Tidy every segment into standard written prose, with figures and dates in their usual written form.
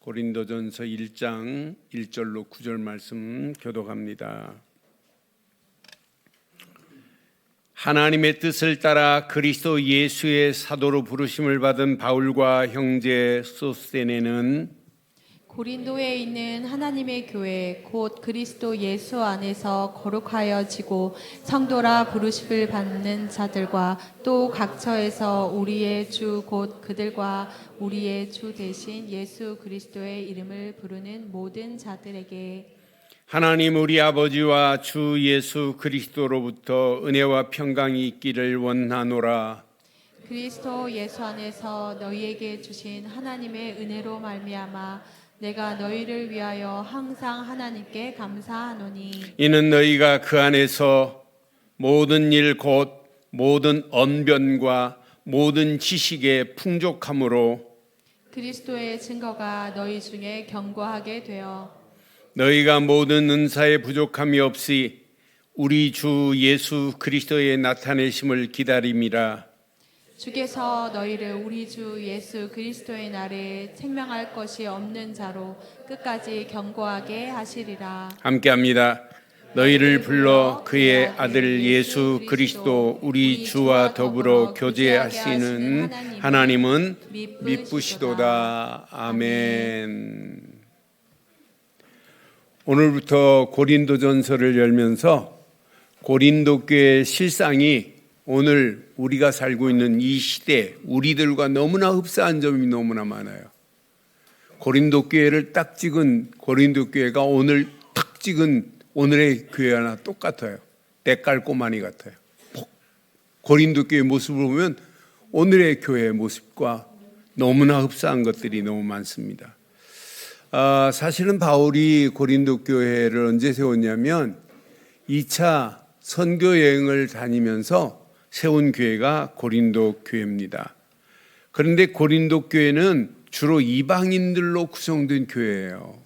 고린도전서 1장 1절로 9절 말씀 교독합니다. 하나님의 뜻을 따라 그리스도 예수의 사도로 부르심을 받은 바울과 형제 소스데네는 고린도에 있는 하나님의 교회 곧 그리스도 예수 안에서 거룩하여지고 성도라 부르심을 받는 자들과 또 각처에서 우리의 주 곧 그들과 우리의 주 대신 예수 그리스도의 이름을 부르는 모든 자들에게 하나님 우리 아버지와 주 예수 그리스도로부터 은혜와 평강이 있기를 원하노라. 그리스도 예수 안에서 너희에게 주신 하나님의 은혜로 말미암아 내가 너희를 위하여 항상 하나님께 감사하노니 이는 너희가 그 안에서 모든 일 곧 모든 언변과 모든 지식에 풍족함으로 그리스도의 증거가 너희 중에 견고하게 되어 너희가 모든 은사에 부족함이 없이 우리 주 예수 그리스도의 나타내심을 기다림이라. 주께서 너희를 우리 주 예수 그리스도의 날에 생명할 것이 없는 자로 끝까지 견고하게 하시리라. 함께합니다. 너희를 불러 그의 아들 예수 그리스도 우리 주와 더불어 교제하시는 하나님은 미쁘시도다. 아멘. 오늘부터 고린도전서를 열면서 고린도 교회의 실상이 오늘 우리가 살고 있는 이 시대 우리들과 너무나 흡사한 점이 너무나 많아요. 고린도 교회를 딱 찍은 고린도 교회가 오늘 딱 찍은 오늘의 교회와 똑같아요. 때깔꼬마니 같아요. 고린도 교회 모습을 보면 오늘의 교회의 모습과 너무나 흡사한 것들이 너무 많습니다. 사실은 바울이 고린도 교회를 언제 세웠냐면 2차 선교 여행을 다니면서 세운 교회가 고린도 교회입니다. 그런데 고린도 교회는 주로 이방인들로 구성된 교회예요.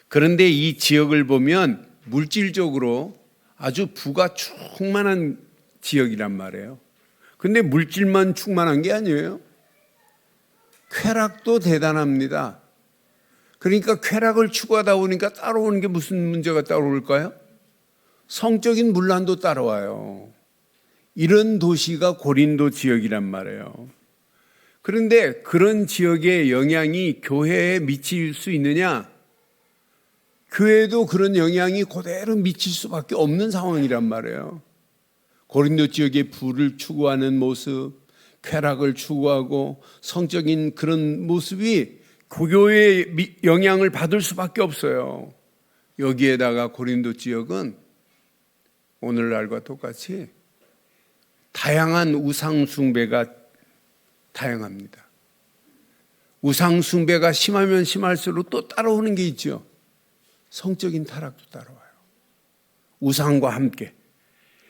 그런데 이 지역을 보면 물질적으로 아주 부가 충만한 지역이란 말이에요. 그런데 물질만 충만한 게 아니에요. 쾌락도 대단합니다. 그러니까 쾌락을 추구하다 보니까 따라오는 게 무슨 문제가 따라올까요? 성적인 문란도 따라와요. 이런 도시가 고린도 지역이란 말이에요. 그런데 그런 지역의 영향이 교회에 미칠 수 있느냐? 교회도 그런 영향이 그대로 미칠 수밖에 없는 상황이란 말이에요. 고린도 지역의 부를 추구하는 모습, 쾌락을 추구하고 성적인 그런 모습이 교회의 영향을 받을 수밖에 없어요. 여기에다가 고린도 지역은 오늘날과 똑같이 다양한 우상 숭배가 다양합니다. 우상 숭배가 심하면 심할수록 또 따라오는 게 있죠. 성적인 타락도 따라와요. 우상과 함께.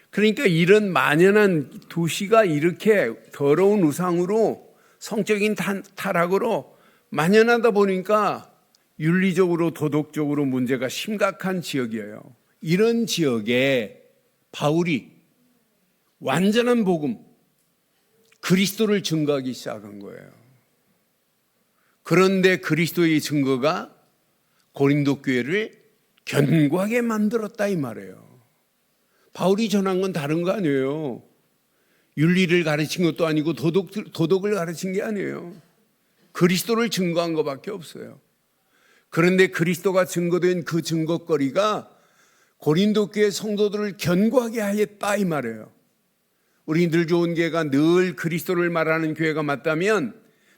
그러니까 이런 만연한 도시가 이렇게 더러운 우상으로 성적인 타락으로 만연하다 보니까 윤리적으로 도덕적으로 문제가 심각한 지역이에요. 이런 지역에 바울이 완전한 복음, 그리스도를 증거하기 시작한 거예요. 그런데 그리스도의 증거가 고린도 교회를 견고하게 만들었다 이 말이에요. 바울이 전한 건 다른 거 아니에요. 윤리를 가르친 것도 아니고 도덕을 가르친 게 아니에요. 그리스도를 증거한 것밖에 없어요. 그런데 그리스도가 증거된 그 증거거리가 고린도 교회 성도들을 견고하게 하였다 이 말이에요. 우리 늘 좋은 교회가 늘 그리스도를 말하는 교회가 맞다면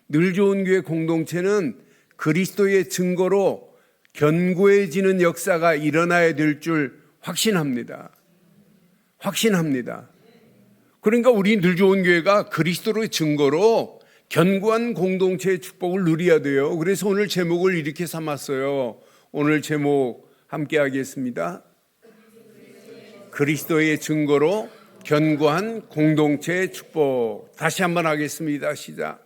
늘 좋은 교회 공동체는 그리스도의 증거로 견고해지는 역사가 일어나야 될 줄 확신합니다. 확신합니다. 그러니까 우리 늘 좋은 교회가 그리스도의 증거로 견고한 공동체의 축복을 누려야 돼요. 그래서 오늘 제목을 이렇게 삼았어요. 오늘 제목 함께 하겠습니다. 그리스도의 증거로 견고한 공동체의 축복. 다시 한번 하겠습니다. 시작.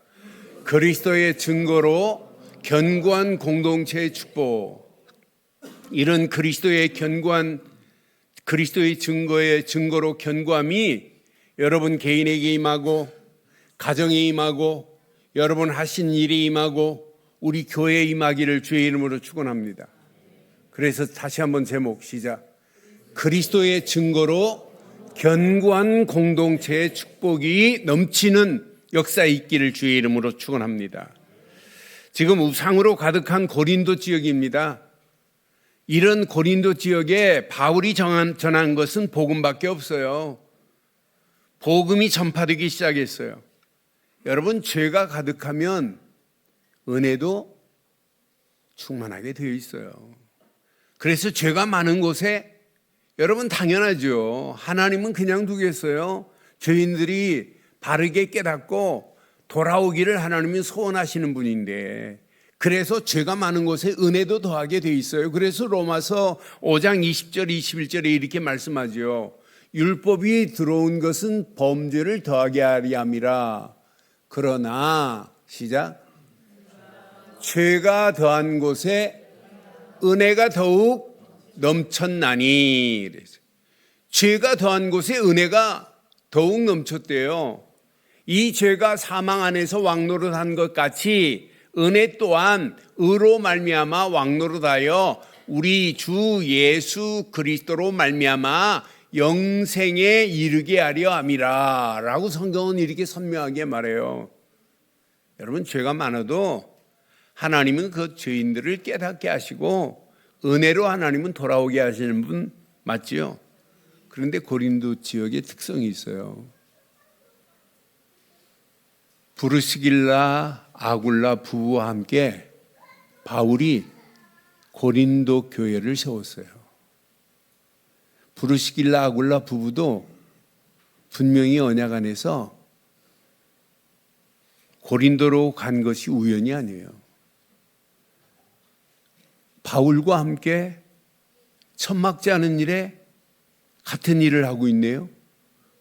그리스도의 증거로 견고한 공동체의 축복. 이런 그리스도의 증거로 견고함이 여러분 개인에게 임하고 가정에 임하고 여러분 하신 일에 임하고 우리 교회에 임하기를 주의 이름으로 축원합니다. 그래서 다시 한번 제목 시작. 그리스도의 증거로 견고한 공동체의 축복이 넘치는 역사에 있기를 주의 이름으로 축원합니다. 지금 우상으로 가득한 고린도 지역입니다. 이런 고린도 지역에 바울이 전한 것은 복음밖에 없어요. 복음이 전파되기 시작했어요. 여러분, 죄가 가득하면 은혜도 충만하게 되어 있어요. 그래서 죄가 많은 곳에 여러분 당연하죠. 하나님은 그냥 두겠어요. 죄인들이 바르게 깨닫고 돌아오기를 하나님은 소원하시는 분인데, 그래서 죄가 많은 곳에 은혜도 더하게 돼 있어요. 그래서 로마서 5장 20절 21절에 이렇게 말씀하죠. 율법이 들어온 것은 범죄를 더하게 하리 함이라. 그러나 시작. 죄가 더한 곳에 은혜가 더욱 넘쳤나니. 죄가 더한 곳에 은혜가 더욱 넘쳤대요. 이 죄가 사망 안에서 왕노릇한 것 같이 은혜 또한 의로 말미암아 왕노릇하여 우리 주 예수 그리스도로 말미암아 영생에 이르게 하려 함이라 라고 성경은 이렇게 선명하게 말해요. 여러분, 죄가 많아도 하나님은 그 죄인들을 깨닫게 하시고 은혜로 하나님은 돌아오게 하시는 분 맞지요? 그런데 고린도 지역의 특성이 있어요. 브루스길라 아굴라 부부와 함께 바울이 고린도 교회를 세웠어요. 브루스길라 아굴라 부부도 분명히 언약 안에서 고린도로 간 것이 우연이 아니에요. 바울과 함께 천막지 않은 일에 같은 일을 하고 있네요.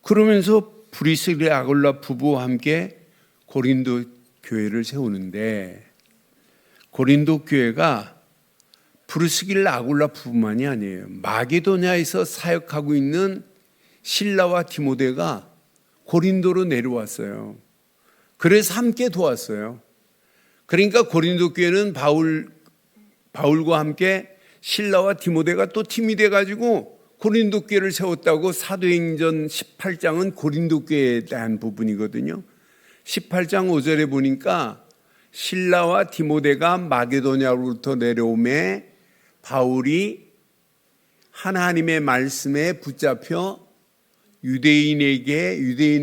그러면서 브루스길라 아굴라 부부와 함께 고린도 교회를 세우는데, 고린도 교회가 브루스길라 아굴라 부부만이 아니에요. 마게도냐에서 사역하고 있는 실라와 디모데가 고린도로 내려왔어요. 그래서 함께 도왔어요. 그러니까 고린도 교회는 바울과 함께 실라와 디모데가 또 팀이 돼가지고 고린도 교회를 세웠다고 사도행전 18장은 고린도 교회에 대한 부분이거든요. 18장 5절에 보니까 실라와 디모데가 마게도냐로부터 내려오매 바울이 하나님의 말씀에 붙잡혀 유대인들에게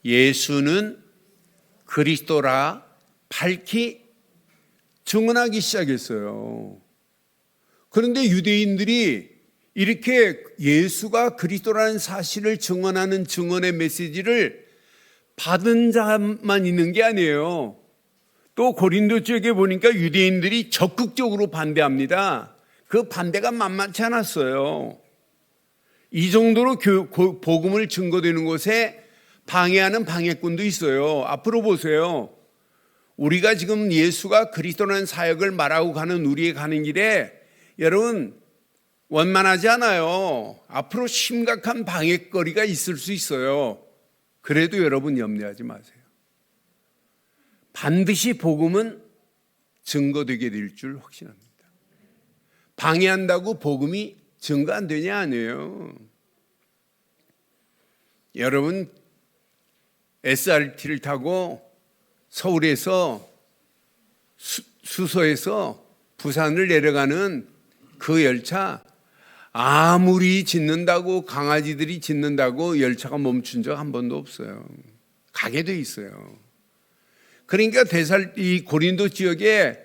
예수는 그리스도라 밝히 증언하기 시작했어요. 그런데 유대인들이 이렇게 예수가 그리스도라는 사실을 증언하는 증언의 메시지를 받은 자만 있는 게 아니에요. 또 고린도 지역에 보니까 유대인들이 적극적으로 반대합니다. 그 반대가 만만치 않았어요. 이 정도로 복음을 증거되는 곳에 방해하는 방해꾼도 있어요. 앞으로 보세요. 우리가 지금 예수가 그리스도라는 사역을 말하고 가는 우리의 가는 길에 여러분 원만하지 않아요. 앞으로 심각한 방해거리가 있을 수 있어요. 그래도 여러분 염려하지 마세요. 반드시 복음은 증거되게 될 줄 확신합니다. 방해한다고 복음이 증거 안 되냐? 아니에요. 여러분 SRT를 타고 서울에서 수서에서 부산을 내려가는 그 열차, 아무리 짖는다고 강아지들이 짖는다고 열차가 멈춘 적 한 번도 없어요. 가게 돼 있어요. 그러니까 이 고린도 지역에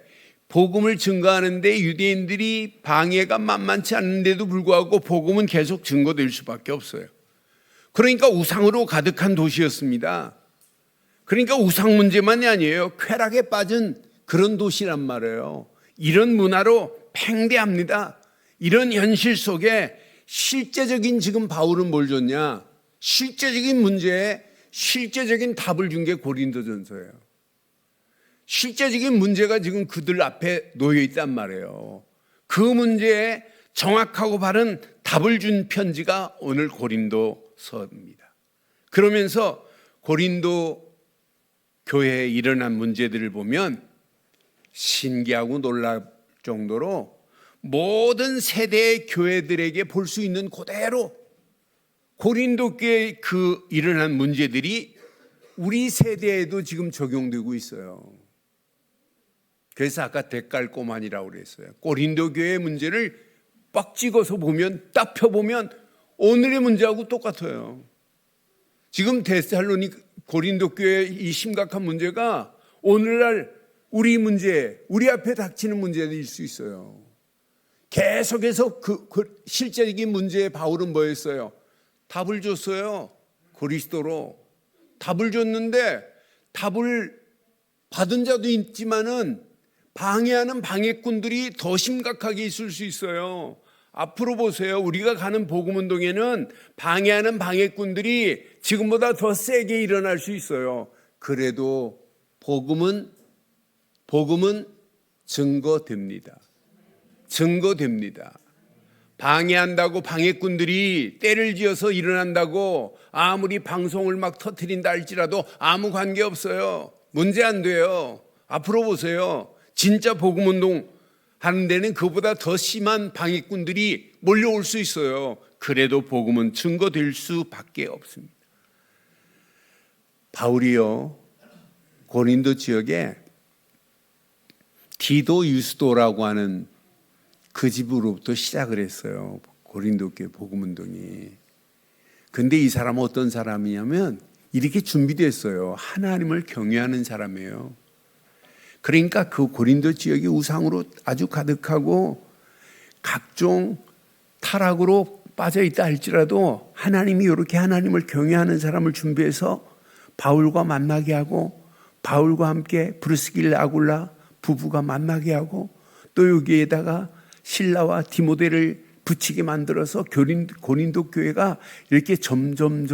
복음을 증거하는데 유대인들이 방해가 만만치 않은데도 불구하고 복음은 계속 증거될 수밖에 없어요. 그러니까 우상으로 가득한 도시였습니다. 그러니까 우상 문제만이 아니에요. 쾌락에 빠진 그런 도시란 말이에요. 이런 문화로 팽배합니다. 이런 현실 속에 실제적인 지금 바울은 뭘 줬냐? 실제적인 문제에 실제적인 답을 준 게 고린도전서예요. 실제적인 문제가 지금 그들 앞에 놓여 있단 말이에요. 그 문제에 정확하고 바른 답을 준 편지가 오늘 고린도서입니다. 그러면서 고린도 교회에 일어난 문제들을 보면 신기하고 놀랄 정도로 모든 세대의 교회들에게 볼 수 있는 그대로 고린도 교회에 그 일어난 문제들이 우리 세대에도 지금 적용되고 있어요. 그래서 아까 데칼코마니라고 그랬어요. 고린도 교회의 문제를 빡 찍어서 보면, 딱 펴보면 오늘의 문제하고 똑같아요. 지금 고린도 교회의 이 심각한 문제가 오늘날 우리 문제, 우리 앞에 닥치는 문제일 수 있어요. 계속해서 그 실제적인 문제에 바울은 뭐였어요? 답을 줬어요. 그리스도로 답을 줬는데 답을 받은 자도 있지만은 방해하는 방해꾼들이 더 심각하게 있을 수 있어요. 앞으로 보세요. 우리가 가는 복음운동에는 방해하는 방해꾼들이 지금보다 더 세게 일어날 수 있어요. 그래도 복음은 증거됩니다. 증거됩니다. 방해한다고 방해꾼들이 때를 지어서 일어난다고 아무리 방송을 막 터뜨린다 할지라도 아무 관계없어요. 문제 안 돼요. 앞으로 보세요. 진짜 복음운동 하는 데는 그보다 더 심한 방해꾼들이 몰려올 수 있어요. 그래도 복음은 증거될 수밖에 없습니다. 바울이요, 고린도 지역에 디도 유스도라고 하는 그 집으로부터 시작을 했어요. 고린도 교회 복음운동이. 근데 이 사람은 어떤 사람이냐면 이렇게 준비됐어요. 하나님을 경외하는 사람이에요. 그러니까 그 고린도 지역이 우상으로 아주 가득하고 각종 타락으로 빠져있다 할지라도 하나님이 이렇게 하나님을 경외하는 사람을 준비해서 바울과 만나게 하고 바울과 함께 브리스길라 아굴라 부부가 만나게 하고 또 여기에다가 실라와 디모데를 붙이게 만들어서 고린도 교회가 이렇게 점점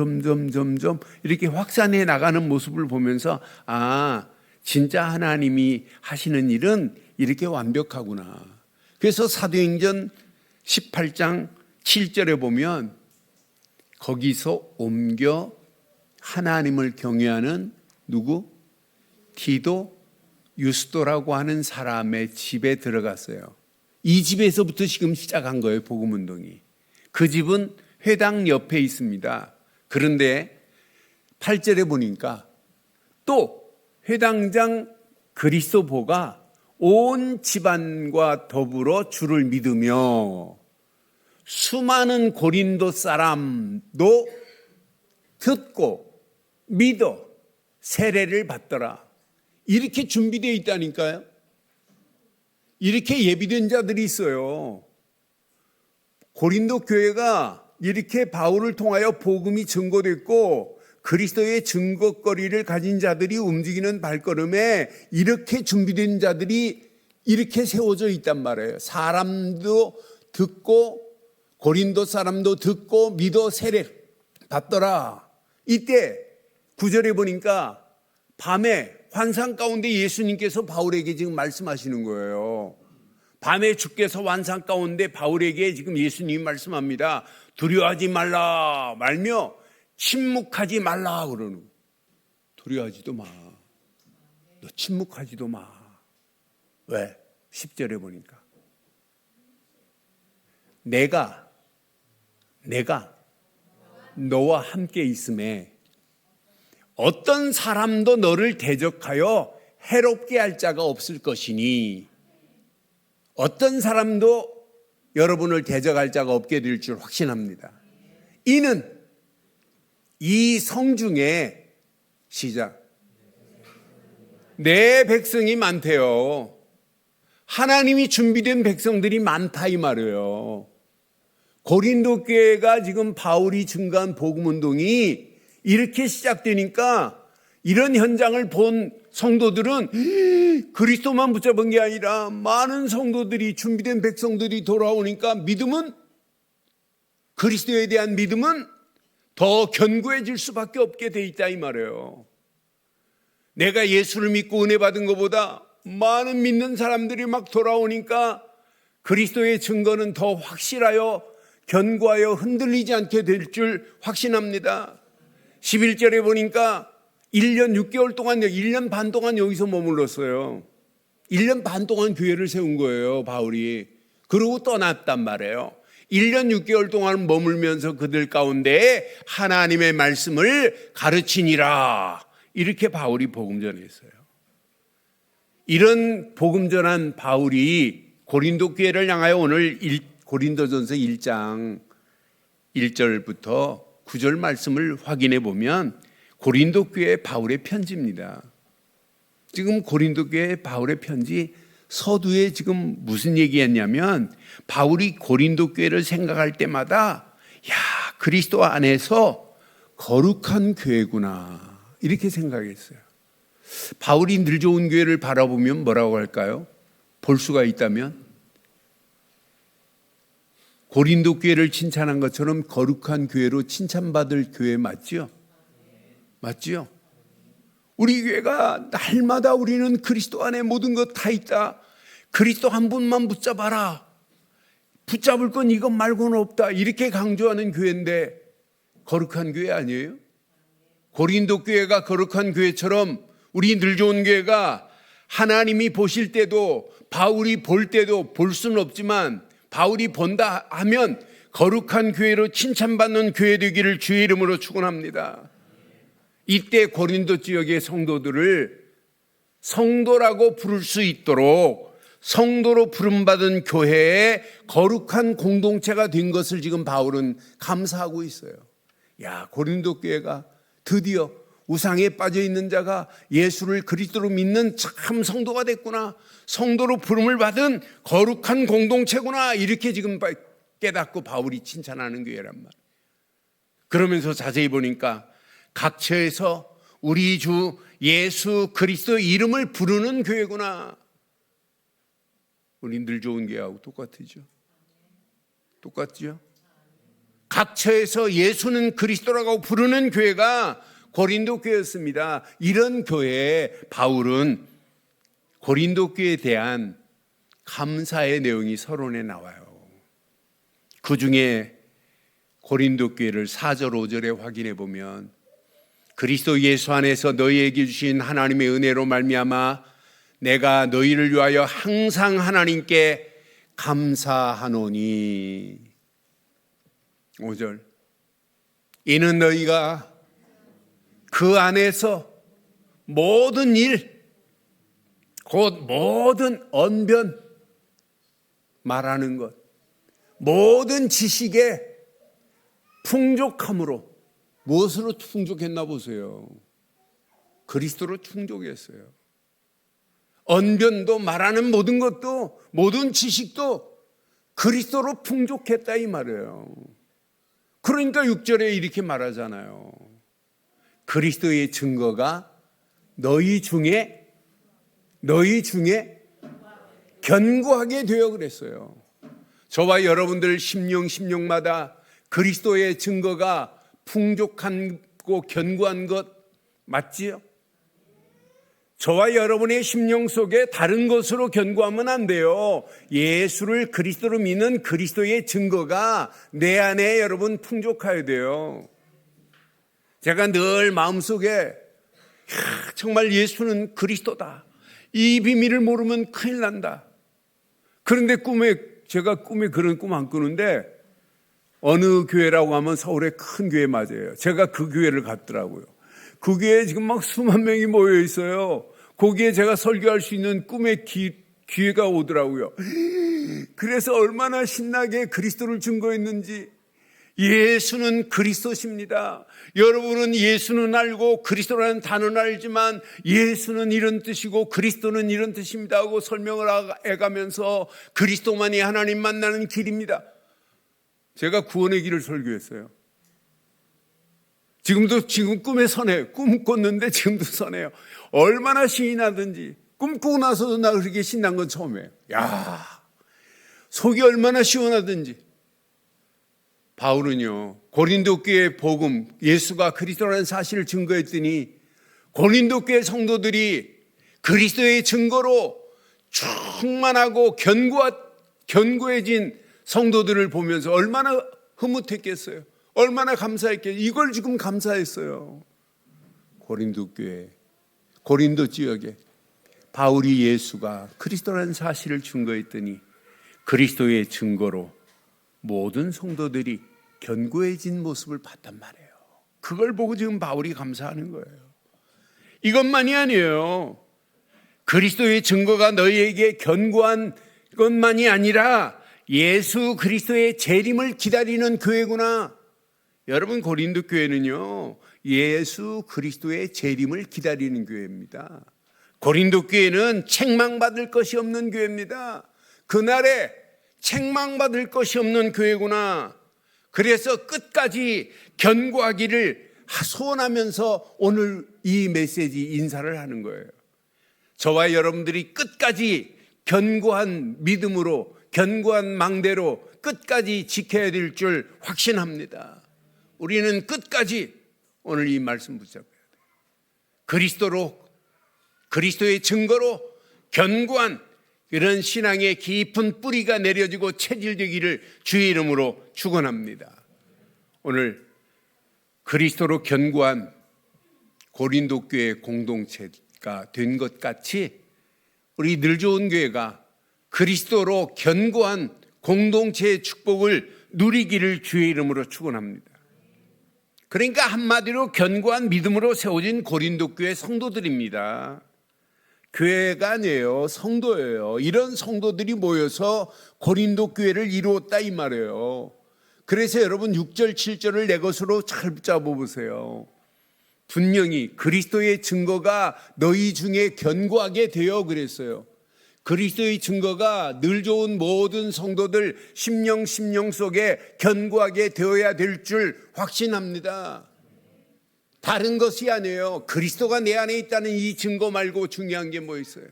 이렇게 확산해 나가는 모습을 보면서 진짜 하나님이 하시는 일은 이렇게 완벽하구나. 그래서 사도행전 18장 7절에 보면 거기서 옮겨 하나님을 경외하는 누구? 디도 유스도라고 하는 사람의 집에 들어갔어요. 이 집에서부터 지금 시작한 거예요. 복음운동이. 그 집은 회당 옆에 있습니다. 그런데 8절에 보니까 또 회당장 그리스도보가 온 집안과 더불어 주를 믿으며 수많은 고린도 사람도 듣고 믿어 세례를 받더라. 이렇게 준비되어 있다니까요. 이렇게 예비된 자들이 있어요. 고린도 교회가 이렇게 바울을 통하여 복음이 증거됐고 그리스도의 증거거리를 가진 자들이 움직이는 발걸음에 이렇게 준비된 자들이 이렇게 세워져 있단 말이에요. 사람도 듣고 고린도 사람도 듣고 믿어 세례 받더라. 이때 9절에 보니까 밤에 환상 가운데 예수님께서 바울에게 지금 말씀하시는 거예요. 밤에 주께서 환상 가운데 바울에게 지금 예수님이 말씀합니다. 두려워하지 말라 말며 침묵하지 말라 그러는 거예요. 두려워하지도 마. 너 침묵하지도 마. 왜? 10절에 보니까 내가 너와 함께 있음에 어떤 사람도 너를 대적하여 해롭게 할 자가 없을 것이니 어떤 사람도 여러분을 대적할 자가 없게 될 줄 확신합니다. 이는 이 성중에 시작 내 백성이 많대요. 하나님이 준비된 백성들이 많다 이 말이에요. 고린도 교회가 지금 바울이 증거한 복음운동이 이렇게 시작되니까 이런 현장을 본 성도들은 그리스도만 붙잡은 게 아니라 많은 성도들이 준비된 백성들이 돌아오니까 믿음은 그리스도에 대한 믿음은 더 견고해질 수밖에 없게 돼 있다 이 말이에요. 내가 예수를 믿고 은혜 받은 것보다 많은 믿는 사람들이 막 돌아오니까 그리스도의 증거는 더 확실하여 견고하여 흔들리지 않게 될 줄 확신합니다. 11절에 보니까 1년 6개월 동안, 1년 반 동안 여기서 머물렀어요. 1년 반 동안 교회를 세운 거예요, 바울이. 그러고 떠났단 말이에요. 1년 6개월 동안 머물면서 그들 가운데 하나님의 말씀을 가르치니라. 이렇게 바울이 복음 전했어요. 이런 복음 전한 바울이 고린도 교회를 향하여 오늘 고린도전서 1장 1절부터 9절 말씀을 확인해 보면 고린도 교회 바울의 편지입니다. 지금 고린도 교회 바울의 편지 서두에 지금 무슨 얘기했냐면 바울이 고린도 교회를 생각할 때마다 야, 그리스도 안에서 거룩한 교회구나 이렇게 생각했어요. 바울이 늘 좋은 교회를 바라보면 뭐라고 할까요? 볼 수가 있다면 고린도 교회를 칭찬한 것처럼 거룩한 교회로 칭찬받을 교회 맞죠? 맞죠? 우리 교회가 날마다 우리는 그리스도 안에 모든 것 다 있다. 그리스도 한 분만 붙잡아라. 붙잡을 건 이것 말고는 없다. 이렇게 강조하는 교회인데 거룩한 교회 아니에요? 고린도 교회가 거룩한 교회처럼 우리 늘 좋은 교회가 하나님이 보실 때도 바울이 볼 때도 볼 수는 없지만 바울이 본다 하면 거룩한 교회로 칭찬받는 교회 되기를 주의 이름으로 축원합니다. 이때 고린도 지역의 성도들을 성도라고 부를 수 있도록 성도로 부름받은 교회의 거룩한 공동체가 된 것을 지금 바울은 감사하고 있어요. 야, 고린도 교회가 드디어 우상에 빠져 있는 자가 예수를 그리스도로 믿는 참 성도가 됐구나. 성도로 부름을 받은 거룩한 공동체구나. 이렇게 지금 깨닫고 바울이 칭찬하는 교회란 말이에요. 그러면서 자세히 보니까 각처에서 우리 주 예수 그리스도 이름을 부르는 교회구나. 우리 늘 좋은 교회하고 똑같죠? 똑같죠? 각처에서 예수는 그리스도라고 부르는 교회가 고린도 교회였습니다. 이런 교회에 바울은 고린도 교회에 대한 감사의 내용이 서론에 나와요. 그 중에 고린도 교회를 4절 5절에 확인해 보면 그리스도 예수 안에서 너희에게 주신 하나님의 은혜로 말미암아 내가 너희를 위하여 항상 하나님께 감사하노니. 5절 이는 너희가 그 안에서 모든 일, 곧 모든 언변 말하는 것, 모든 지식의 풍족함으로 무엇으로 충족했나 보세요. 그리스도로 충족했어요. 언변도 말하는 모든 것도 모든 지식도 그리스도로 풍족했다 이 말이에요. 그러니까 6절에 이렇게 말하잖아요. 그리스도의 증거가 너희 중에 견고하게 되어 그랬어요. 저와 여러분들 심령마다 그리스도의 증거가 풍족하고 견고한 것 맞지요? 저와 여러분의 심령 속에 다른 것으로 견고하면 안 돼요. 예수를 그리스도로 믿는 그리스도의 증거가 내 안에 여러분 풍족해야 돼요. 제가 늘 마음속에 정말 예수는 그리스도다. 이 비밀을 모르면 큰일 난다. 그런데 제가 꿈에 그런 꿈 안 꾸는데 어느 교회라고 하면 서울의 큰 교회 맞아요. 제가 그 교회를 갔더라고요. 그 교회에 지금 막 수만 명이 모여 있어요. 거기에 제가 설교할 수 있는 꿈의 기회가 오더라고요. 그래서 얼마나 신나게 그리스도를 증거했는지. 예수는 그리스도십니다. 여러분은 예수는 알고 그리스도라는 단어는 알지만 예수는 이런 뜻이고 그리스도는 이런 뜻입니다 하고 설명을 해가면서 그리스도만이 하나님 만나는 길입니다. 제가 구원의 길을 설교했어요. 지금 꿈에 선해요. 꿈 꿨는데 지금도 선해요. 얼마나 신이 나든지. 꿈꾸고 나서도 나 그렇게 신난 건 처음이에요. 야, 속이 얼마나 시원하든지. 바울은요, 고린도 교회 복음, 예수가 그리스도라는 사실을 증거했더니 고린도 교회 성도들이 그리스도의 증거로 충만하고 견고해진 성도들을 보면서 얼마나 흐뭇했겠어요. 얼마나 감사했겠어요. 이걸 지금 감사했어요. 고린도 교회, 고린도 지역에 바울이 예수가 그리스도라는 사실을 증거했더니 그리스도의 증거로 모든 성도들이 견고해진 모습을 봤단 말이에요. 그걸 보고 지금 바울이 감사하는 거예요. 이것만이 아니에요. 그리스도의 증거가 너희에게 견고한 것만이 아니라 예수 그리스도의 재림을 기다리는 교회구나. 여러분, 고린도 교회는요, 예수 그리스도의 재림을 기다리는 교회입니다. 고린도 교회는 책망받을 것이 없는 교회입니다. 그날에 책망받을 것이 없는 교회구나. 그래서 끝까지 견고하기를 소원하면서 오늘 이 메시지 인사를 하는 거예요. 저와 여러분들이 끝까지 견고한 믿음으로, 견고한 망대로 끝까지 지켜야 될 줄 확신합니다. 우리는 끝까지 오늘 이 말씀 붙잡아야 돼요. 그리스도로, 그리스도의 증거로 견고한 이런 신앙의 깊은 뿌리가 내려지고 체질되기를 주의 이름으로 축원합니다. 오늘 그리스도로 견고한 고린도 교회 공동체가 된 것 같이 우리 늘 좋은 교회가 그리스도로 견고한 공동체의 축복을 누리기를 주의 이름으로 축원합니다. 그러니까 한마디로 견고한 믿음으로 세워진 고린도 교회 성도들입니다. 교회가 아니에요, 성도예요. 이런 성도들이 모여서 고린도 교회를 이루었다 이 말이에요. 그래서 여러분 6절 7절을 내 것으로 잘 붙잡아 보세요. 분명히 그리스도의 증거가 너희 중에 견고하게 되어 그랬어요. 그리스도의 증거가 늘 좋은 모든 성도들 심령 속에 견고하게 되어야 될 줄 확신합니다. 다른 것이 아니에요. 그리스도가 내 안에 있다는 이 증거 말고 중요한 게 뭐 있어요?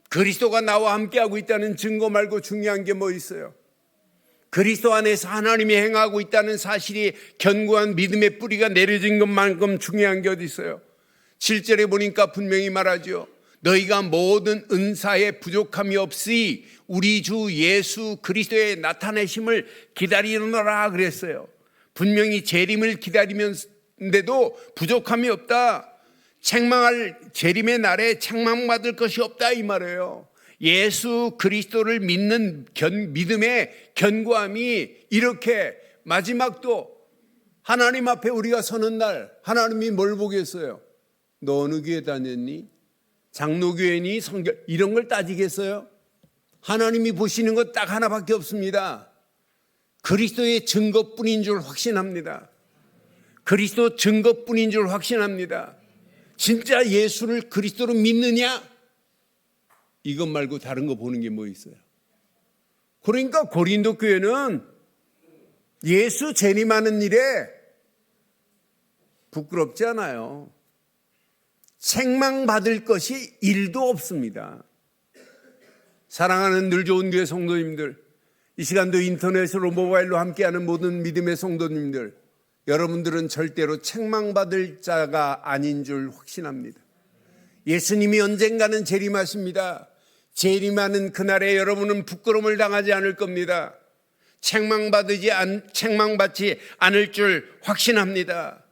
그리스도가 나와 함께하고 있다는 증거 말고 중요한 게 뭐 있어요? 그리스도 안에서 하나님이 행하고 있다는 사실이 견고한 믿음의 뿌리가 내려진 것만큼 중요한 게 어디 있어요? 7절에 보니까 분명히 말하죠. 너희가 모든 은사에 부족함이 없이 우리 주 예수 그리스도의 나타내심을 기다리노라 그랬어요. 분명히 재림을 기다리면서도 부족함이 없다. 책망할 재림의 날에 책망받을 것이 없다 이 말이에요. 예수 그리스도를 믿는 믿음의 견고함이 이렇게 마지막도 하나님 앞에 우리가 서는 날 하나님이 뭘 보겠어요? 너 어느 교회 다녔니? 장로교회니? 성결 이런 걸 따지겠어요? 하나님이 보시는 것 딱 하나밖에 없습니다. 그리스도의 증거뿐인 줄 확신합니다. 그리스도 증거뿐인 줄 확신합니다. 진짜 예수를 그리스도로 믿느냐? 이것 말고 다른 거 보는 게 뭐 있어요? 그러니까 고린도 교회는 예수 재림하는 일에 부끄럽지 않아요. 책망받을 것이 일도 없습니다. 사랑하는 늘 좋은 교회 성도님들, 이 시간도 인터넷으로 모바일로 함께하는 모든 믿음의 성도님들, 여러분들은 절대로 책망받을 자가 아닌 줄 확신합니다. 예수님이 언젠가는 재림하십니다. 재림하는 그날에 여러분은 부끄러움을 당하지 않을 겁니다. 책망받지 않을 줄 확신합니다.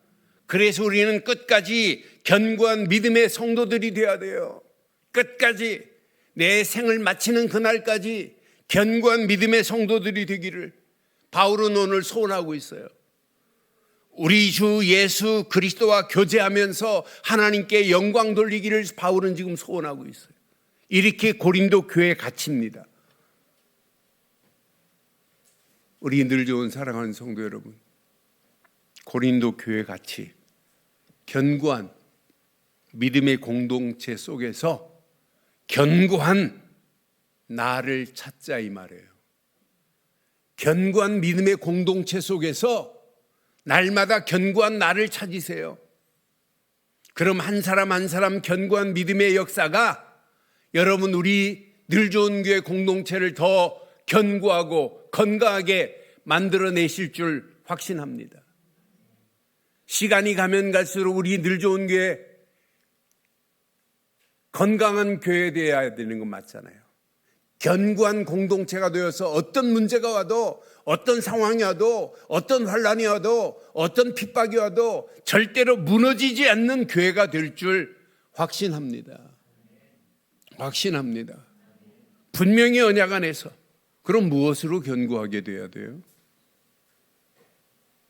그래서 우리는 끝까지 견고한 믿음의 성도들이 되어야 돼요. 끝까지 내 생을 마치는 그날까지 견고한 믿음의 성도들이 되기를 바울은 오늘 소원하고 있어요. 우리 주 예수 그리스도와 교제하면서 하나님께 영광 돌리기를 바울은 지금 소원하고 있어요. 이렇게 고린도 교회 가치입니다. 우리 늘 좋은 사랑하는 성도 여러분, 고린도 교회 가치, 견고한 믿음의 공동체 속에서 견고한 나를 찾자 이 말이에요. 견고한 믿음의 공동체 속에서 날마다 견고한 나를 찾으세요. 그럼 한 사람 한 사람 견고한 믿음의 역사가 여러분 우리 늘 좋은 교회 공동체를 더 견고하고 건강하게 만들어내실 줄 확신합니다. 시간이 가면 갈수록 우리 늘 좋은 교회 건강한 교회 되어야 되는 건 맞잖아요. 견고한 공동체가 되어서 어떤 문제가 와도, 어떤 상황이 와도, 어떤 환란이 와도, 어떤 핍박이 와도 절대로 무너지지 않는 교회가 될 줄 확신합니다. 확신합니다. 분명히 언약 안에서. 그럼 무엇으로 견고하게 돼야 돼요?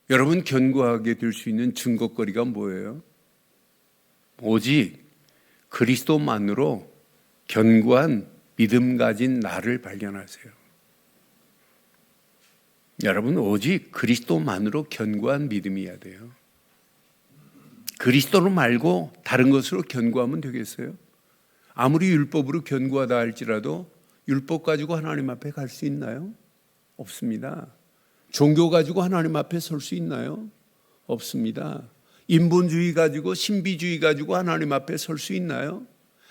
여러분, 견고하게 될 수 있는 증거거리가 뭐예요? 오직 그리스도만으로 견고한 믿음 가진 나를 발견하세요. 여러분, 오직 그리스도만으로 견고한 믿음이어야 돼요. 그리스도로 말고 다른 것으로 견고하면 되겠어요? 아무리 율법으로 견고하다 할지라도 율법 가지고 하나님 앞에 갈 수 있나요? 없습니다. 종교 가지고 하나님 앞에 설 수 있나요? 없습니다. 인본주의 가지고, 신비주의 가지고 하나님 앞에 설 수 있나요?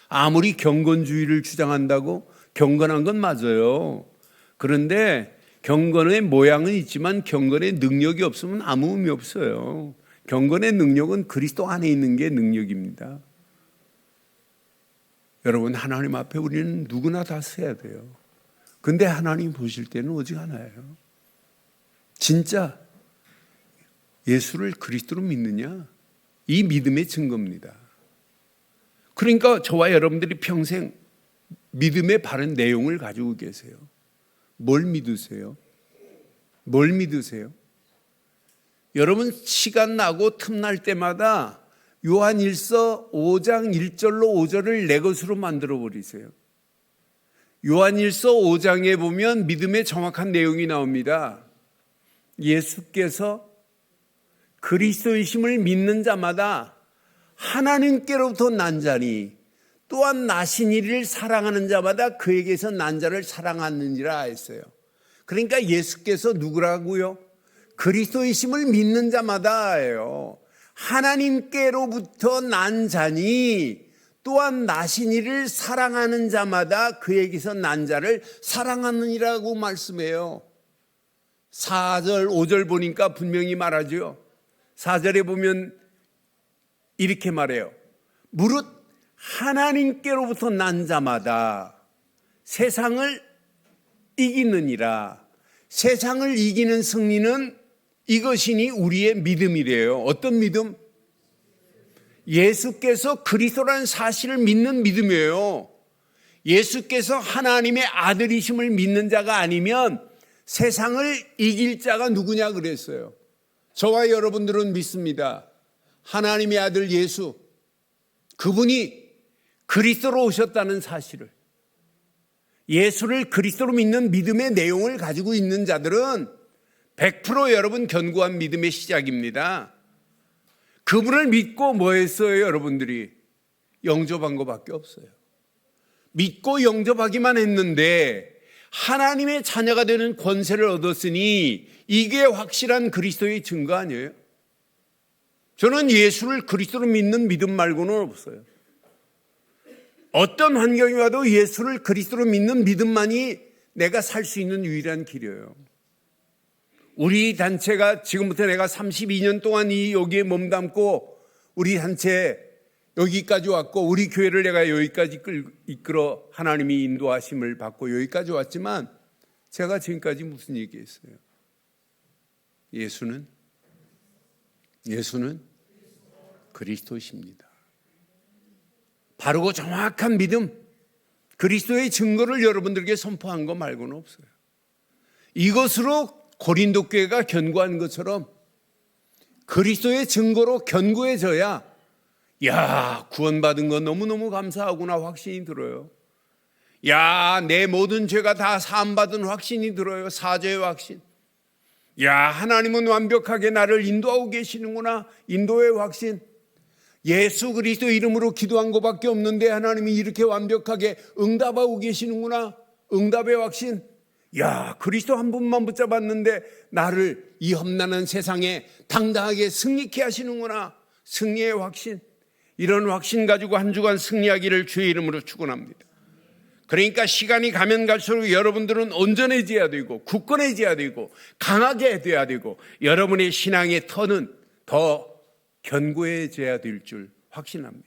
아무리 경건주의를 주장한다고, 경건한 건 맞아요. 그런데 경건의 모양은 있지만 경건의 능력이 없으면 아무 의미 없어요. 경건의 능력은 그리스도 안에 있는 게 능력입니다. 여러분, 하나님 앞에 우리는 누구나 다 서야 돼요. 근데 하나님 보실 때는 오직 하나예요. 진짜 예수를 그리스도로 믿느냐? 이 믿음의 증거입니다. 그러니까 저와 여러분들이 평생 믿음의 바른 내용을 가지고 계세요. 뭘 믿으세요? 뭘 믿으세요? 여러분, 시간 나고 틈날 때마다 요한일서 5장 1절로 5절을 내 것으로 만들어 버리세요. 요한일서 5장에 보면 믿음의 정확한 내용이 나옵니다. 예수께서 그리스도이심을 믿는 자마다 하나님께로부터 난 자니 또한 나신 이를 사랑하는 자마다 그에게서 난 자를 사랑하느니라 했어요. 그러니까 예수께서 누구라고요? 그리스도이심을 믿는 자마다예요. 하나님께로부터 난 자니 또한 나신 이를 사랑하는 자마다 그에게서 난 자를 사랑하느니라고 말씀해요. 4절 5절 보니까 분명히 말하죠. 4절에 보면 이렇게 말해요. 무릇 하나님께로부터 난 자마다 세상을 이기느니라. 세상을 이기는 승리는 이것이니 우리의 믿음이래요. 어떤 믿음? 예수께서 그리스도라는 사실을 믿는 믿음이에요. 예수께서 하나님의 아들이심을 믿는 자가 아니면 세상을 이길 자가 누구냐 그랬어요. 저와 여러분들은 믿습니다. 하나님의 아들 예수, 그분이 그리스도로 오셨다는 사실을, 예수를 그리스도로 믿는 믿음의 내용을 가지고 있는 자들은 100% 여러분 견고한 믿음의 시작입니다. 그분을 믿고 뭐 했어요? 여러분들이 영접한 것밖에 없어요. 믿고 영접하기만 했는데 하나님의 자녀가 되는 권세를 얻었으니 이게 확실한 그리스도의 증거 아니에요? 저는 예수를 그리스도로 믿는 믿음 말고는 없어요. 어떤 환경이 와도 예수를 그리스도로 믿는 믿음만이 내가 살 수 있는 유일한 길이에요. 우리 단체가 지금부터 내가 32년 동안 여기에 몸담고 우리 단체 여기까지 왔고 우리 교회를 내가 여기까지 이끌어 하나님이 인도하심을 받고 여기까지 왔지만 제가 지금까지 무슨 얘기했어요? 예수는 그리스도십니다. 바르고 정확한 믿음, 그리스도의 증거를 여러분들에게 선포한 것 말고는 없어요. 이것으로 고린도 교회가 견고한 것처럼 그리스도의 증거로 견고해져야 구원받은 거 너무너무 감사하구나 확신이 들어요. 내 모든 죄가 다 사함받은 확신이 들어요. 사죄의 확신. 하나님은 완벽하게 나를 인도하고 계시는구나. 인도의 확신. 예수 그리스도 이름으로 기도한 것밖에 없는데 하나님이 이렇게 완벽하게 응답하고 계시는구나. 응답의 확신. 그리스도 한 분만 붙잡았는데 나를 이 험난한 세상에 당당하게 승리케 하시는구나. 승리의 확신. 이런 확신 가지고 한 주간 승리하기를 주의 이름으로 축원합니다. 그러니까 시간이 가면 갈수록 여러분들은 온전해져야 되고 굳건해져야 되고 강하게 돼야 되고 여러분의 신앙의 터는 더 견고해져야 될 줄 확신합니다.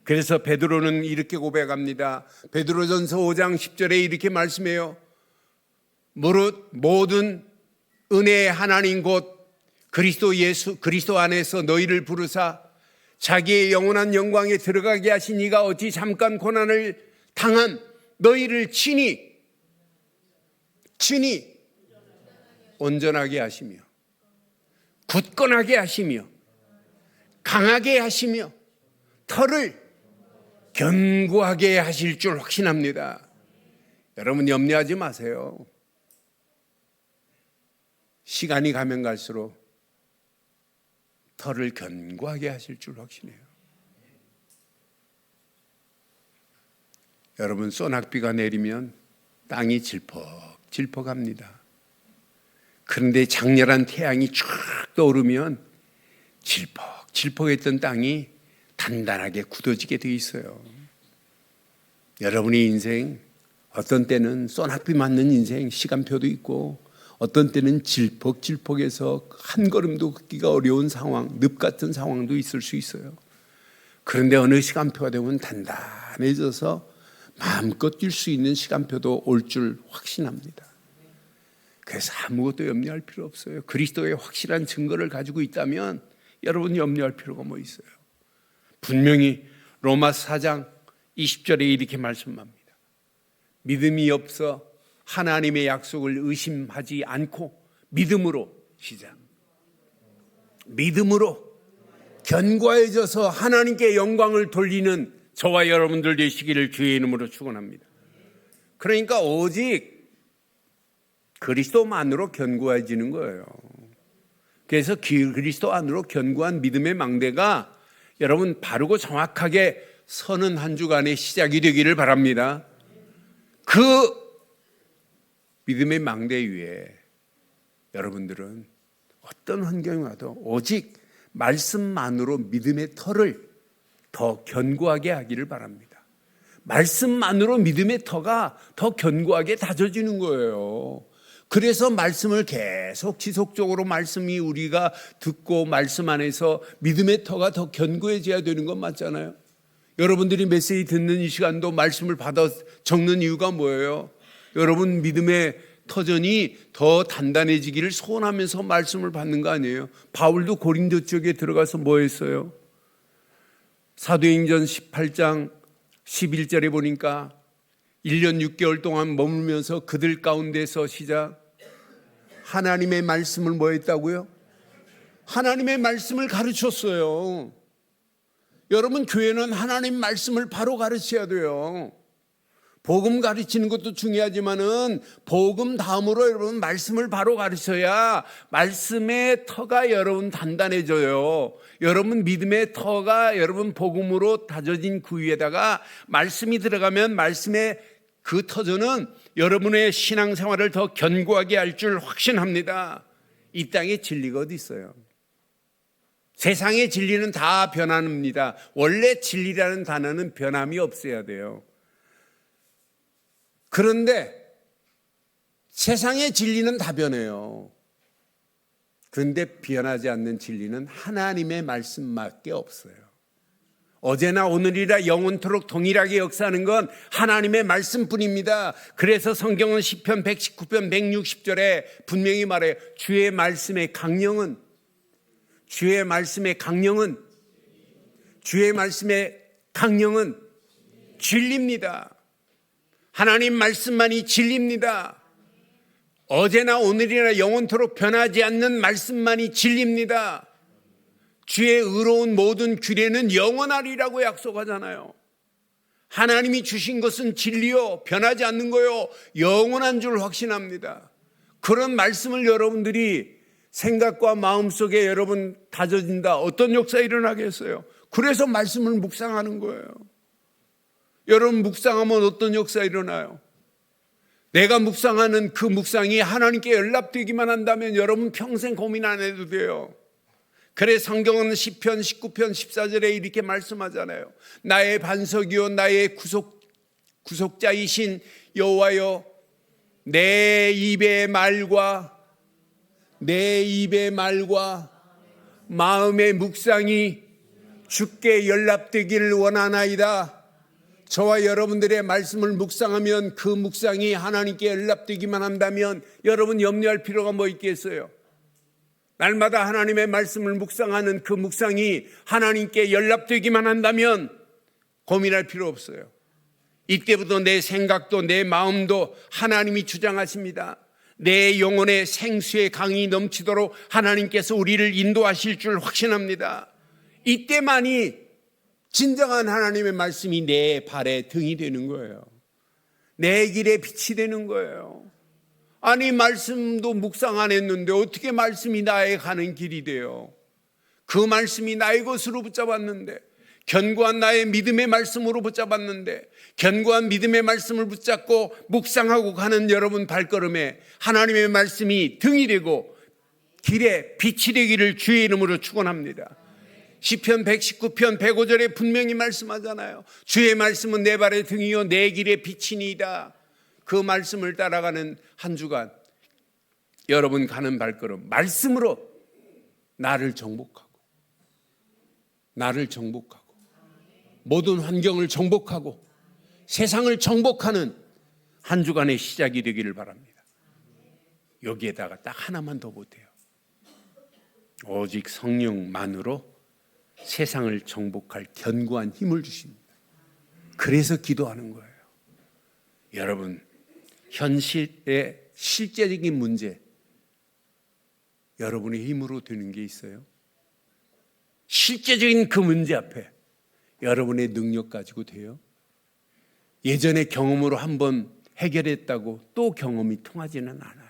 그래서 베드로는 이렇게 고백합니다. 베드로전서 5장 10절에 이렇게 말씀해요. 무릇 모든 은혜의 하나님 곧 그리스도 안에서 너희를 부르사 자기의 영원한 영광에 들어가게 하신 이가 어찌 잠깐 고난을 당한 너희를 친히 온전하게 하시며 굳건하게 하시며 강하게 하시며 털을 견고하게 하실 줄 확신합니다. 여러분 염려하지 마세요. 시간이 가면 갈수록 털을 견고하게 하실 줄 확신해요. 여러분 소낙비가 내리면 땅이 질퍽질퍽합니다. 그런데 장렬한 태양이 쭉 떠오르면 질퍽질퍽했던 땅이 단단하게 굳어지게 돼 있어요. 여러분의 인생 어떤 때는 소낙비 맞는 인생 시간표도 있고 어떤 때는 질퍽질퍽해서 한 걸음도 걷기가 어려운 상황, 늪 같은 상황도 있을 수 있어요. 그런데 어느 시간표가 되면 단단해져서 마음껏 뛸 수 있는 시간표도 올 줄 확신합니다. 그래서 아무것도 염려할 필요 없어요. 그리스도의 확실한 증거를 가지고 있다면 여러분 염려할 필요가 뭐 있어요. 분명히 로마서 4장 20절에 이렇게 말씀합니다. 믿음이 없어 하나님의 약속을 의심하지 않고 믿음으로 견고해져서 하나님께 영광을 돌리는 저와 여러분들 되시기를 주의 이름으로 축원합니다. 그러니까 오직 그리스도만으로 견고해지는 거예요. 그래서 그리스도 안으로 견고한 믿음의 망대가 여러분 바르고 정확하게 서는 한 주간의 시작이 되기를 바랍니다. 그 믿음의 망대 위에 여러분들은 어떤 환경이 와도 오직 말씀만으로 믿음의 털을 더 견고하게 하기를 바랍니다. 말씀만으로 믿음의 터가 더 견고하게 다져지는 거예요. 그래서 말씀을 계속 지속적으로 말씀이 우리가 듣고 말씀 안에서 믿음의 터가 더 견고해져야 되는 건 맞잖아요. 여러분들이 메시지 듣는 이 시간도 말씀을 받아 적는 이유가 뭐예요? 여러분 믿음의 터전이 더 단단해지기를 소원하면서 말씀을 받는 거 아니에요? 바울도 고린도 쪽에 들어가서 뭐 했어요? 사도행전 18장 11절에 보니까 1년 6개월 동안 머물면서 그들 가운데서 시작 하나님의 말씀을 뭐 했다고요? 하나님의 말씀을 가르쳤어요. 여러분 교회는 하나님 말씀을 바로 가르쳐야 돼요. 복음 가르치는 것도 중요하지만은 복음 다음으로 여러분 말씀을 바로 가르쳐야 말씀의 터가 여러분 단단해져요. 여러분 믿음의 터가 여러분 복음으로 다져진 그 위에다가 말씀이 들어가면 말씀의 그 터전은 여러분의 신앙생활을 더 견고하게 할 줄 확신합니다. 이 땅에 진리가 어디 있어요? 세상의 진리는 다 변합니다. 원래 진리라는 단어는 변함이 없어야 돼요. 그런데 세상의 진리는 다 변해요. 그런데 변하지 않는 진리는 하나님의 말씀밖에 없어요. 어제나 오늘이라 영원토록 동일하게 역사하는 건 하나님의 말씀뿐입니다. 그래서 성경은 시편 119편 160절에 분명히 말해요. 주의 말씀의 강령은 진리입니다. 하나님 말씀만이 진리입니다. 어제나 오늘이나 영원토록 변하지 않는 말씀만이 진리입니다. 주의 의로운 모든 규례는 영원하리라고 약속하잖아요. 하나님이 주신 것은 진리요 변하지 않는 거요 영원한 줄 확신합니다. 그런 말씀을 여러분들이 생각과 마음속에 여러분 다져진다. 어떤 역사 일어나겠어요? 그래서 말씀을 묵상하는 거예요. 여러분 묵상하면 어떤 역사 일어나요? 내가 묵상하는 그 묵상이 하나님께 연락되기만 한다면 여러분 평생 고민 안 해도 돼요. 그래 성경은 시편 19편 14절에 이렇게 말씀하잖아요. 나의 반석이요 나의 구속자이신 여호와여 내 입의 말과 마음의 묵상이 주께 연락되기를 원하나이다. 저와 여러분들의 말씀을 묵상하면 그 묵상이 하나님께 연락되기만 한다면 여러분 염려할 필요가 뭐 있겠어요? 날마다 하나님의 말씀을 묵상하는 그 묵상이 하나님께 연락되기만 한다면 고민할 필요 없어요. 이때부터 내 생각도 내 마음도 하나님이 주장하십니다. 내 영혼의 생수의 강이 넘치도록 하나님께서 우리를 인도하실 줄 확신합니다. 이때만이 진정한 하나님의 말씀이 내 발의 등이 되는 거예요. 내 길에 빛이 되는 거예요. 아니 말씀도 묵상 안 했는데 어떻게 말씀이 나의 가는 길이 돼요? 그 말씀이 나의 것으로 붙잡았는데, 견고한 나의 믿음의 말씀으로 붙잡았는데, 견고한 믿음의 말씀을 붙잡고 묵상하고 가는 여러분 발걸음에 하나님의 말씀이 등이 되고 길에 빛이 되기를 주의 이름으로 축원합니다. 시편 119편 105절에 분명히 말씀하잖아요. 주의 말씀은 내 발의 등이요 내 길의 빛이니이다. 그 말씀을 따라가는 한 주간 여러분 가는 발걸음 말씀으로 나를 정복하고 모든 환경을 정복하고 세상을 정복하는 한 주간의 시작이 되기를 바랍니다. 여기에다가 딱 하나만 더 보태요. 오직 성령만으로 세상을 정복할 견고한 힘을 주십니다. 그래서 기도하는 거예요. 여러분, 현실의 실제적인 문제, 여러분의 힘으로 되는 게 있어요? 실제적인 그 문제 앞에 여러분의 능력 가지고 돼요? 예전의 경험으로 한번 해결했다고 또 경험이 통하지는 않아요.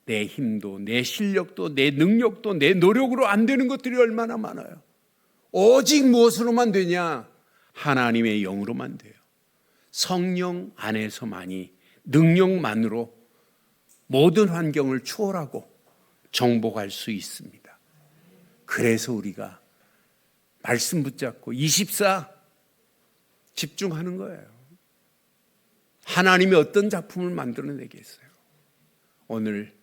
내 힘도 내 실력도 내 능력도 내 노력으로 안 되는 것들이 얼마나 많아요. 오직 무엇으로만 되냐? 하나님의 영으로만 돼요. 성령 안에서만이 능력만으로 모든 환경을 초월하고 정복할 수 있습니다. 그래서 우리가 말씀 붙잡고 24 집중하는 거예요. 하나님이 어떤 작품을 만들어내겠어요? 오늘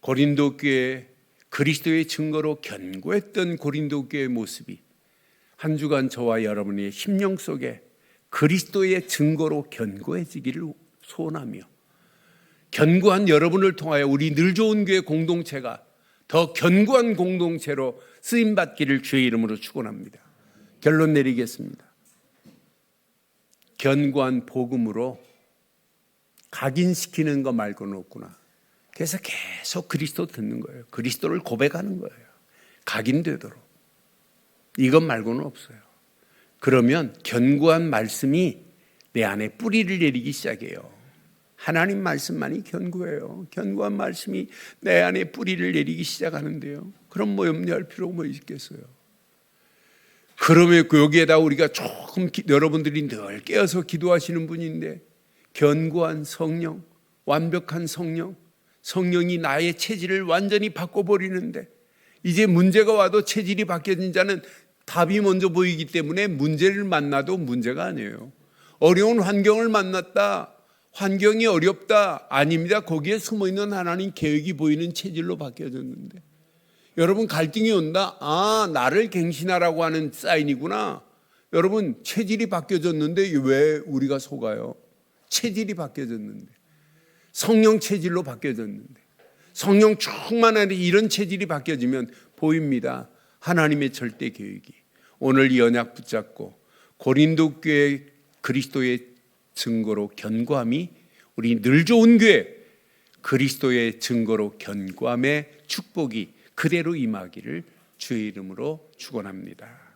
고린도 교회 그리스도의 증거로 견고했던 고린도 교회의 모습이 한 주간 저와 여러분의 심령 속에 그리스도의 증거로 견고해지기를 소원하며 견고한 여러분을 통하여 우리 늘 좋은 교회 공동체가 더 견고한 공동체로 쓰임받기를 주의 이름으로 축원합니다. 결론 내리겠습니다. 견고한 복음으로 각인시키는 거 말고는 없구나. 그래서 계속 그리스도 듣는 거예요. 그리스도를 고백하는 거예요. 각인되도록. 이것 말고는 없어요. 그러면 견고한 말씀이 내 안에 뿌리를 내리기 시작해요. 하나님 말씀만이 견고해요. 견고한 말씀이 내 안에 뿌리를 내리기 시작하는데요. 그럼 뭐 염려할 필요가 뭐 있겠어요? 그러면 여기에다 우리가 조금 여러분들이 늘 깨어서 기도하시는 분인데 견고한 성령, 완벽한 성령, 성령이 나의 체질을 완전히 바꿔버리는데 이제 문제가 와도 체질이 바뀌어진 자는 답이 먼저 보이기 때문에 문제를 만나도 문제가 아니에요. 어려운 환경을 만났다. 환경이 어렵다. 아닙니다. 거기에 숨어있는 하나님 계획이 보이는 체질로 바뀌어졌는데 여러분 갈등이 온다. 아, 나를 갱신하라고 하는 사인이구나. 여러분 체질이 바뀌어졌는데 왜 우리가 속아요? 체질이 바뀌어졌는데 성령 체질로 바뀌어졌는데 성령 충만한 이런 체질이 바뀌어지면 보입니다. 하나님의 절대 계획이. 오늘 이 언약 붙잡고 고린도 교회 그리스도의 증거로 견고함이 우리 늘 좋은 교회 그리스도의 증거로 견고함의 축복이 그대로 임하기를 주의 이름으로 축원합니다.